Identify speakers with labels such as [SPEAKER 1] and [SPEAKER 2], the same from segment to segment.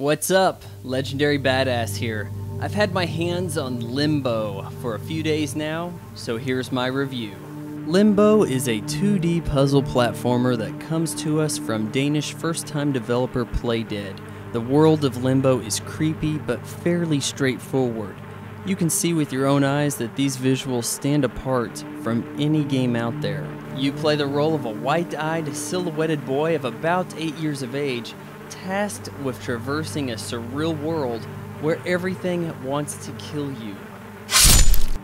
[SPEAKER 1] What's up? Legendary Badass here. I've had my hands on Limbo for a few days now, so here's my review. Limbo is a 2D puzzle platformer that comes to us from Danish first-time developer Playdead. The world of Limbo is creepy but fairly straightforward. You can see with your own eyes that these visuals stand apart from any game out there. You play the role of a white-eyed, silhouetted boy of about 8 years of age, tasked with traversing a surreal world where everything wants to kill you.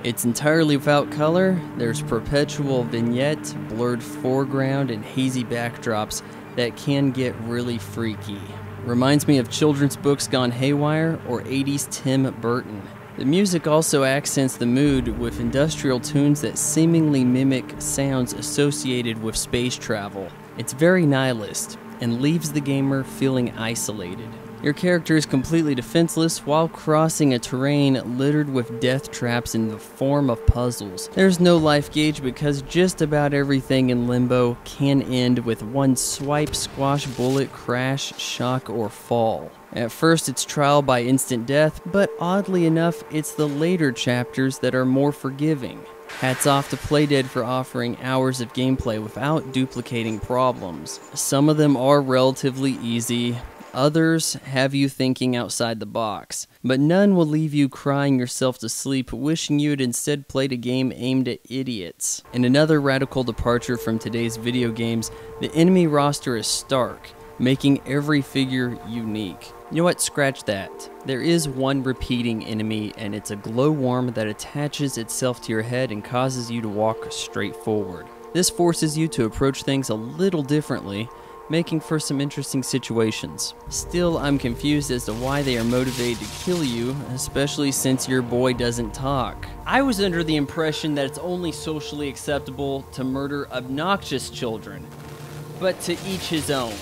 [SPEAKER 1] It's entirely without color. There's perpetual vignette, blurred foreground, and hazy backdrops that can get really freaky. Reminds me of children's books gone haywire or 80s Tim Burton. The music also accents the mood with industrial tunes that seemingly mimic sounds associated with space travel. It's very nihilist and leaves the gamer feeling isolated. Your character is completely defenseless while crossing a terrain littered with death traps in the form of puzzles. There's no life gauge because just about everything in Limbo can end with one swipe, squash, bullet, crash, shock, or fall. At first it's trial by instant death, but oddly enough it's the later chapters that are more forgiving. Hats off to Playdead for offering hours of gameplay without duplicating problems. Some of them are relatively easy, others have you thinking outside the box, but none will leave you crying yourself to sleep wishing you had instead played a game aimed at idiots. In another radical departure from today's video games, the enemy roster is stark, making every figure unique. You know what? Scratch that. There is one repeating enemy, and it's a glowworm that attaches itself to your head and causes you to walk straight forward. This forces you to approach things a little differently, making for some interesting situations. Still, I'm confused as to why they are motivated to kill you, especially since your boy doesn't talk. I was under the impression that it's only socially acceptable to murder obnoxious children, but to each his own.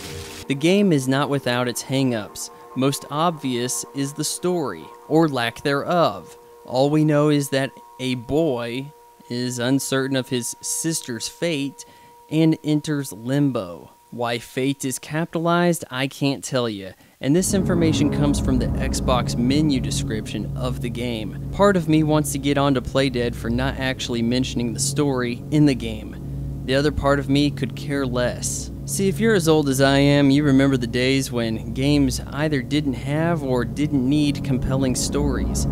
[SPEAKER 1] The game is not without its hang-ups. Most obvious is the story, or lack thereof. All we know is that a boy is uncertain of his sister's fate and enters Limbo. Why fate is capitalized, I can't tell you, and this information comes from the Xbox menu description of the game. Part of me wants to get onto Playdead for not actually mentioning the story in the game. The other part of me could care less. See, if you're as old as I am, you remember the days when games either didn't have or didn't need compelling stories.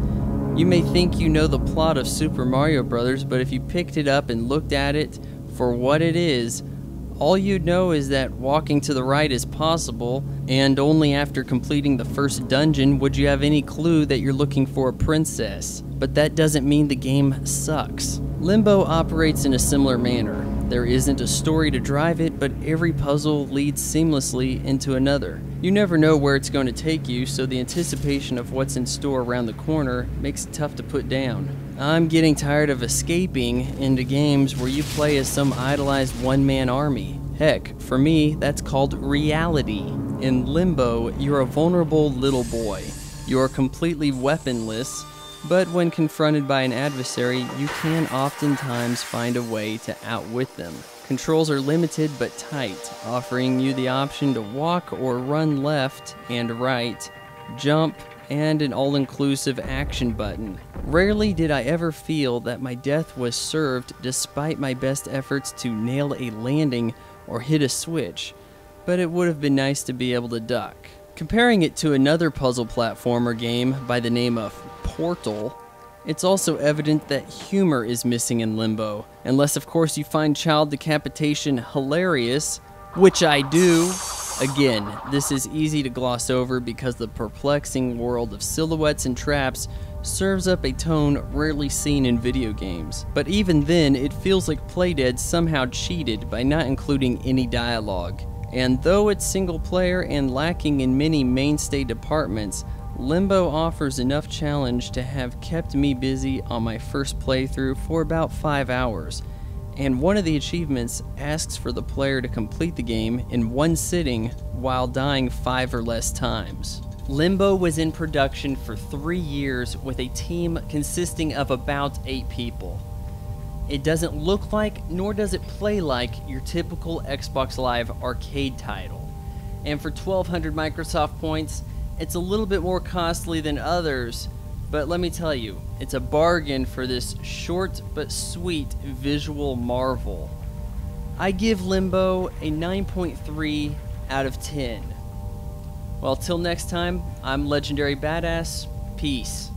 [SPEAKER 1] You may think you know the plot of Super Mario Bros., but if you picked it up and looked at it for what it is, all you'd know is that walking to the right is possible, and only after completing the first dungeon would you have any clue that you're looking for a princess. But that doesn't mean the game sucks. Limbo operates in a similar manner. There isn't a story to drive it, but every puzzle leads seamlessly into another. You never know where it's going to take you, so the anticipation of what's in store around the corner makes it tough to put down. I'm getting tired of escaping into games where you play as some idolized one-man army. Heck, for me, that's called reality. In Limbo, you're a vulnerable little boy. You are completely weaponless, but when confronted by an adversary, you can oftentimes find a way to outwit them. Controls are limited but tight, offering you the option to walk or run left and right, jump, and an all-inclusive action button. Rarely did I ever feel that my death was served despite my best efforts to nail a landing or hit a switch, but it would have been nice to be able to duck. Comparing it to another puzzle platformer game by the name of Portal, it's also evident that humor is missing in Limbo, unless of course you find child decapitation hilarious, which I do. Again, this is easy to gloss over because the perplexing world of silhouettes and traps serves up a tone rarely seen in video games. But even then, it feels like Playdead somehow cheated by not including any dialogue. And though it's single player and lacking in many mainstay departments, Limbo offers enough challenge to have kept me busy on my first playthrough for about 5 hours. And one of the achievements asks for the player to complete the game in one sitting while dying 5 or less times. Limbo was in production for 3 years with a team consisting of about 8 people. It doesn't look like, nor does it play like, your typical Xbox Live arcade title. And for 1,200 Microsoft points, It's a little bit more costly than others, but let me tell you, it's a bargain for this short but sweet visual marvel. I give Limbo a 9.3 out of 10. Well, till next time, I'm Legendary Badass. Peace.